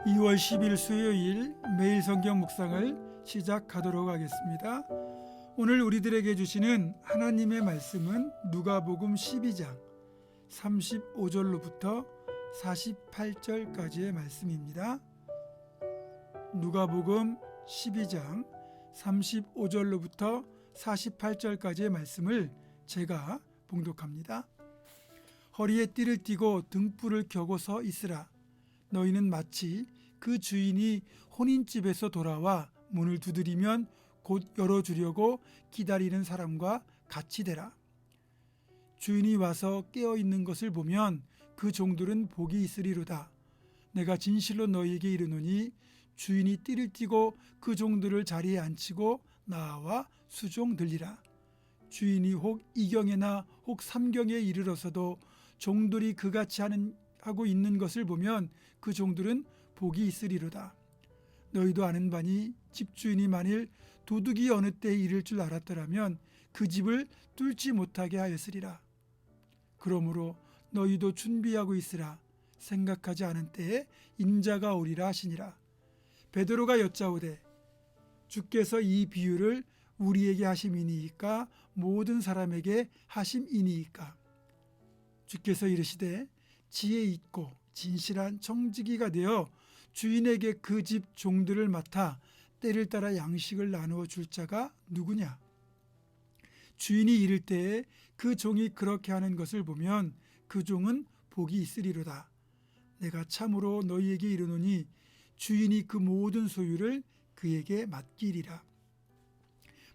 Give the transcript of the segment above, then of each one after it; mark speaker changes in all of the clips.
Speaker 1: 2월 10일 수요일 매일 성경 묵상을 시작하도록 하겠습니다. 오늘 우리들에게 주시는 하나님의 말씀은 누가복음 12장 35절로부터 48절까지의 말씀입니다. 누가복음 12장 35절로부터 48절까지의 말씀을 제가 봉독합니다. 허리에 띠를 띠고 등불을 켜고 서 있으라. 너희는 마치 그 주인이 혼인집에서 돌아와 문을 두드리면 곧 열어주려고 기다리는 사람과 같이 되라. 주인이 와서 깨어있는 것을 보면 그 종들은 복이 있으리로다. 내가 진실로 너희에게 이르노니 주인이 띠를 띠고 그 종들을 자리에 앉히고 나와 수종 들리라. 주인이 혹 이경에나 혹 삼경에 이르러서도 종들이 그같이 하고 있는 것을 보면 그 종들은 복이 있으리로다. 너희도 아는 바니 집주인이 만일 도둑이 어느 때에 이를 줄 알았더라면 그 집을 뚫지 못하게 하였으리라. 그러므로 너희도 준비하고 있으라. 생각하지 않은 때에 인자가 오리라 하시니라. 베드로가 여짜오되 주께서 이 비유를 우리에게 하심이니이까 모든 사람에게 하심이니이까. 주께서 이르시되 지혜 있고 진실한 청지기가 되어 주인에게 그 집 종들을 맡아 때를 따라 양식을 나누어 줄 자가 누구냐? 주인이 이를 때에 그 종이 그렇게 하는 것을 보면 그 종은 복이 있으리로다. 내가 참으로 너희에게 이르노니 주인이 그 모든 소유를 그에게 맡기리라.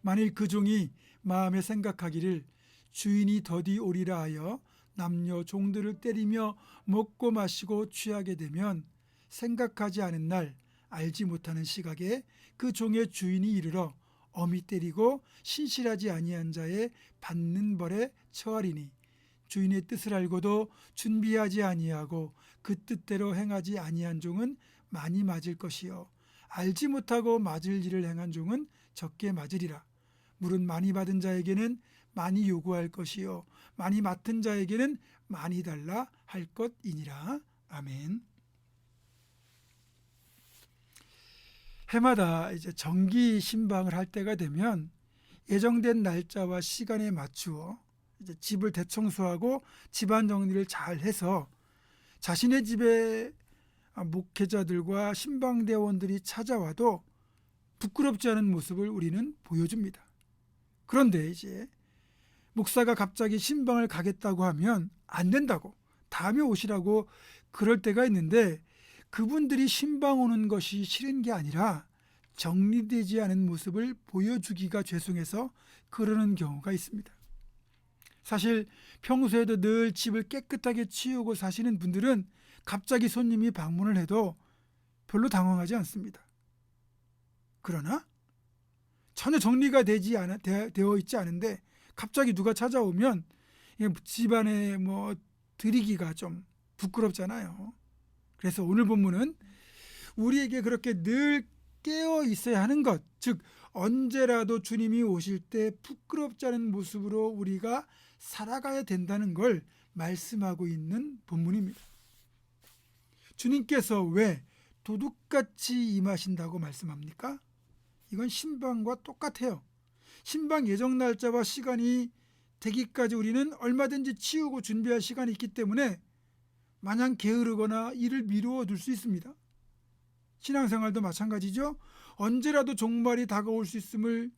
Speaker 1: 만일 그 종이 마음에 생각하기를 주인이 더디 오리라 하여 남녀 종들을 때리며 먹고 마시고 취하게 되면 생각하지 않은 날 알지 못하는 시각에 그 종의 주인이 이르러 엄히 때리고 신실하지 아니한 자의 받는 벌에 처하리니 주인의 뜻을 알고도 준비하지 아니하고 그 뜻대로 행하지 아니한 종은 많이 맞을 것이요 알지 못하고 맞을 일을 행한 종은 적게 맞으리라. 물은 많이 받은 자에게는 많이 요구할 것이요 많이 맡은 자에게는 많이 달라 할 것이니라. 아멘. 해마다 이제 정기 신방을 할 때가 되면 예정된 날짜와 시간에 맞추어 이제 집을 대청소하고 집안 정리를 잘 해서 자신의 집에 목회자들과 신방대원들이 찾아와도 부끄럽지 않은 모습을 우리는 보여줍니다. 그런데 이제 목사가 갑자기 신방을 가겠다고 하면 안 된다고 다음에 오시라고 그럴 때가 있는데 그분들이 신방 오는 것이 싫은 게 아니라 정리되지 않은 모습을 보여주기가 죄송해서 그러는 경우가 있습니다. 사실 평소에도 늘 집을 깨끗하게 치우고 사시는 분들은 갑자기 손님이 방문을 해도 별로 당황하지 않습니다. 그러나 전혀 정리가 되어 있지 않은데 갑자기 누가 찾아오면 집안에 드리기가 좀 부끄럽잖아요. 그래서 오늘 본문은 우리에게 그렇게 늘 깨어 있어야 하는 것, 즉 언제라도 주님이 오실 때 부끄럽지 않은 모습으로 우리가 살아가야 된다는 걸 말씀하고 있는 본문입니다. 주님께서 왜 도둑같이 임하신다고 말씀합니까? 이건 신방과 똑같아요. 신방 예정 날짜와 시간이 되기까지 우리는 얼마든지 치우고 준비할 시간이 있기 때문에 마냥 게으르거나 일을 미루어 둘 수 있습니다. 신앙생활도 마찬가지죠. 언제라도 종말이 다가올 수 있음을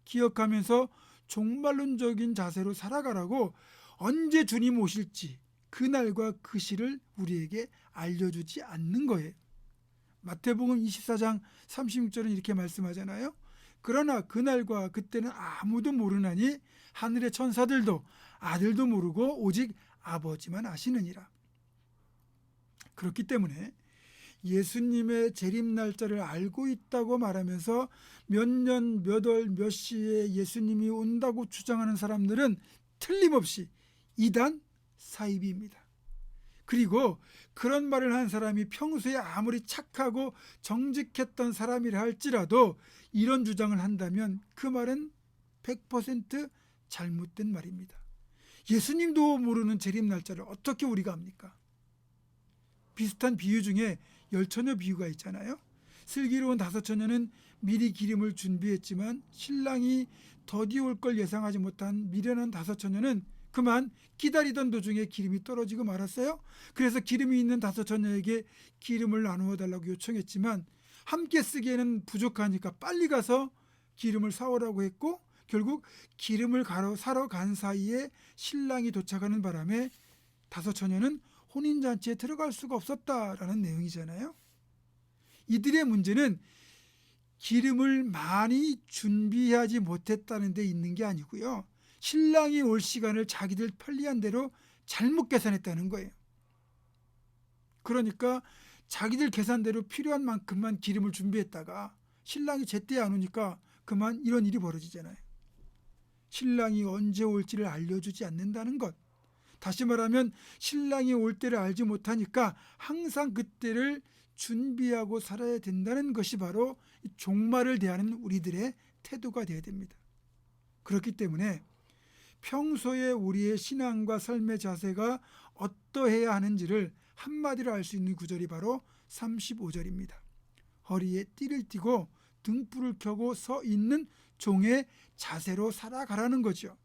Speaker 1: 기억하면서 종말론적인 자세로 살아가라고 언제 주님 오실지 그날과 그 시를 우리에게 알려주지 않는 거예요. 마태복음 24장 36절은 이렇게 말씀하잖아요. 그러나 그날과 그때는 아무도 모르나니 하늘의 천사들도 아들도 모르고 오직 아버지만 아시느니라. 그렇기 때문에 예수님의 재림 날짜를 알고 있다고 말하면서 몇 년, 몇 월, 몇 시에 예수님이 온다고 주장하는 사람들은 틀림없이 이단 사이비입니다. 그리고 그런 말을 한 사람이 평소에 아무리 착하고 정직했던 사람이라 할지라도 이런 주장을 한다면 그 말은 100% 잘못된 말입니다. 예수님도 모르는 재림 날짜를 어떻게 우리가 압니까? 비슷한 비유 중에 열처녀 비유가 있잖아요. 슬기로운 다섯 처녀는 미리 기름을 준비했지만 신랑이 더디 올 걸 예상하지 못한 미련한 다섯 처녀는 그만 기다리던 도중에 기름이 떨어지고 말았어요. 그래서 기름이 있는 다섯 처녀에게 기름을 나누어 달라고 요청했지만 함께 쓰기에는 부족하니까 빨리 가서 기름을 사오라고 했고, 결국 기름을 사러 간 사이에 신랑이 도착하는 바람에 다섯 처녀는 혼인잔치에 들어갈 수가 없었다라는 내용이잖아요. 이들의 문제는 기름을 많이 준비하지 못했다는 데 있는 게 아니고요. 신랑이 올 시간을 자기들 편리한 대로 잘못 계산했다는 거예요. 그러니까 자기들 계산대로 필요한 만큼만 기름을 준비했다가 신랑이 제때 안 오니까 그만 이런 일이 벌어지잖아요. 신랑이 언제 올지를 알려주지 않는다는 것. 다시 말하면 신랑이 올 때를 알지 못하니까 항상 그때를 준비하고 살아야 된다는 것이 바로 종말을 대하는 우리들의 태도가 되어야 됩니다. 그렇기 때문에 평소에 우리의 신앙과 삶의 자세가 어떠해야 하는지를 한마디로 알 수 있는 구절이 바로 35절입니다. 허리에 띠를 띠고 등불을 켜고 서 있는 종의 자세로 살아가라는 거죠.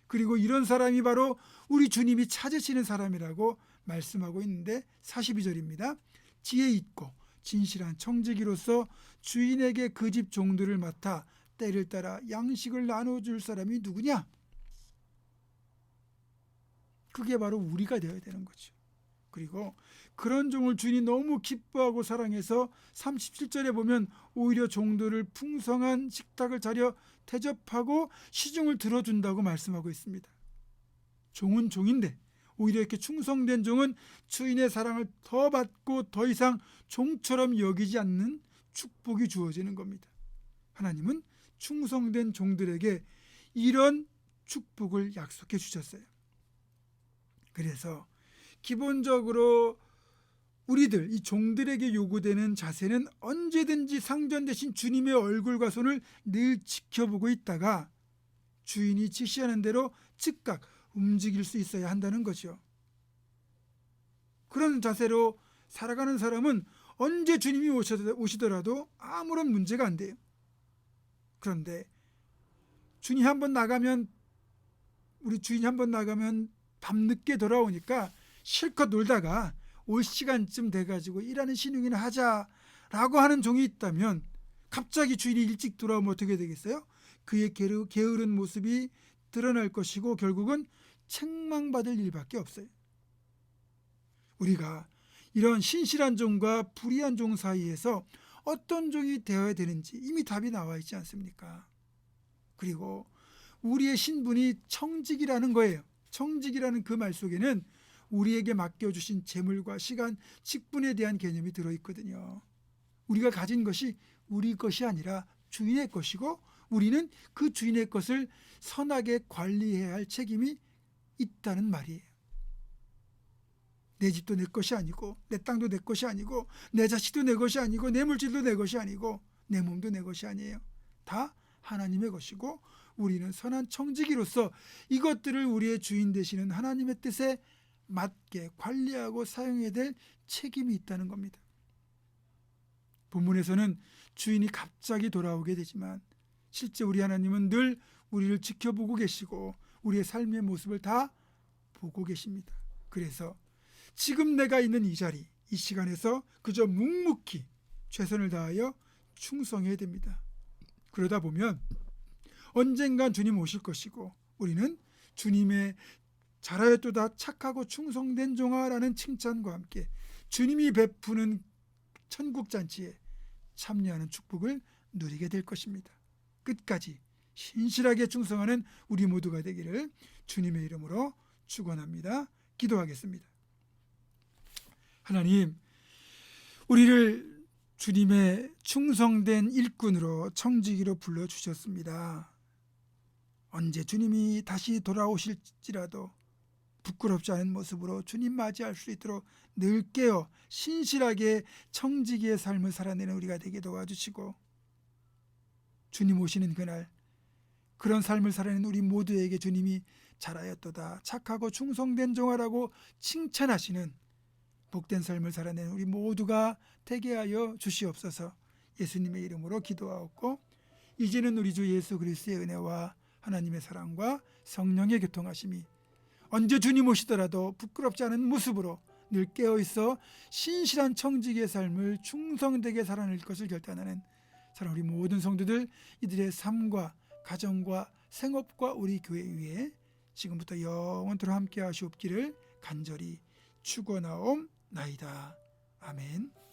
Speaker 1: 그리고 이런 사람이 바로 우리 주님이 찾으시는 사람이라고 말씀하고 있는데 42절입니다. 지혜 있고 진실한 청지기로서 주인에게 그 집 종들을 맡아 때를 따라 양식을 나눠줄 사람이 누구냐? 그게 바로 우리가 되어야 되는 거죠. 그리고 그런 종을 주인이 너무 기뻐하고 사랑해서 37절에 보면 오히려 종들을 풍성한 식탁을 차려 대접하고 시중을 들어준다고 말씀하고 있습니다. 종은 종인데 오히려 이렇게 충성된 종은 주인의 사랑을 더 받고 더 이상 종처럼 여기지 않는 축복이 주어지는 겁니다. 하나님은 충성된 종들에게 이런 축복을 약속해 주셨어요. 그래서 기본적으로 우리들 이 종들에게 요구되는 자세는 언제든지 상전 되신 주님의 얼굴과 손을 늘 지켜보고 있다가 주인이 지시하는 대로 즉각 움직일 수 있어야 한다는 거죠. 그런 자세로 살아가는 사람은 언제 주님이 오시더라도 아무런 문제가 안 돼요. 그런데 주인이 한번 나가면 밤늦게 돌아오니까 실컷 놀다가 올 시간쯤 돼가지고 일하는 신용이나 하자라고 하는 종이 있다면 갑자기 주인이 일찍 돌아오면 어떻게 되겠어요? 그의 게으른 모습이 드러날 것이고 결국은 책망받을 일밖에 없어요. 우리가 이런 신실한 종과 불의한 종 사이에서 어떤 종이 되어야 되는지 이미 답이 나와 있지 않습니까? 그리고 우리의 신분이 청직이라는 거예요. 청직이라는 그 말 속에는 우리에게 맡겨주신 재물과 시간, 직분에 대한 개념이 들어있거든요. 우리가 가진 것이 우리 것이 아니라 주인의 것이고 우리는 그 주인의 것을 선하게 관리해야 할 책임이 있다는 말이에요. 내 집도 내 것이 아니고 내 땅도 내 것이 아니고 내 자식도 내 것이 아니고 내 물질도 내 것이 아니고 내 몸도 내 것이 아니에요. 다 하나님의 것이고 우리는 선한 청지기로서 이것들을 우리의 주인 되시는 하나님의 뜻에 맞게 관리하고 사용해야 될 책임이 있다는 겁니다. 본문에서는 주인이 갑자기 돌아오게 되지만 실제 우리 하나님은 늘 우리를 지켜보고 계시고 우리의 삶의 모습을 다 보고 계십니다. 그래서 지금 내가 있는 이 자리, 이 시간에서 그저 묵묵히 최선을 다하여 충성해야 됩니다. 그러다 보면 언젠간 주님 오실 것이고 우리는 주님의 잘하였도다 착하고 충성된 종아라는 칭찬과 함께 주님이 베푸는 천국잔치에 참여하는 축복을 누리게 될 것입니다. 끝까지 신실하게 충성하는 우리 모두가 되기를 주님의 이름으로 축원합니다. 기도하겠습니다. 하나님, 우리를 주님의 충성된 일꾼으로 청지기로 불러주셨습니다. 언제 주님이 다시 돌아오실지라도 부끄럽지 않은 모습으로 주님 맞이할 수 있도록 늘 깨어 신실하게 청지기의 삶을 살아내는 우리가 되게 도와주시고 주님 오시는 그날 그런 삶을 살아내는 우리 모두에게 주님이 잘하였도다 착하고 충성된 종아라고 칭찬하시는 복된 삶을 살아내는 우리 모두가 되게 하여 주시옵소서. 예수님의 이름으로 기도하옵고 이제는 우리 주 예수 그리스도의 은혜와 하나님의 사랑과 성령의 교통하심이 언제 주님 오시더라도 부끄럽지 않은 모습으로 늘 깨어있어 신실한 청지기의 삶을 충성되게 살아낼 것을 결단하는 사랑 우리 모든 성도들 이들의 삶과 가정과 생업과 우리 교회 위에 지금부터 영원토록 함께 하시옵기를 간절히 축원하옵나이다. 아멘.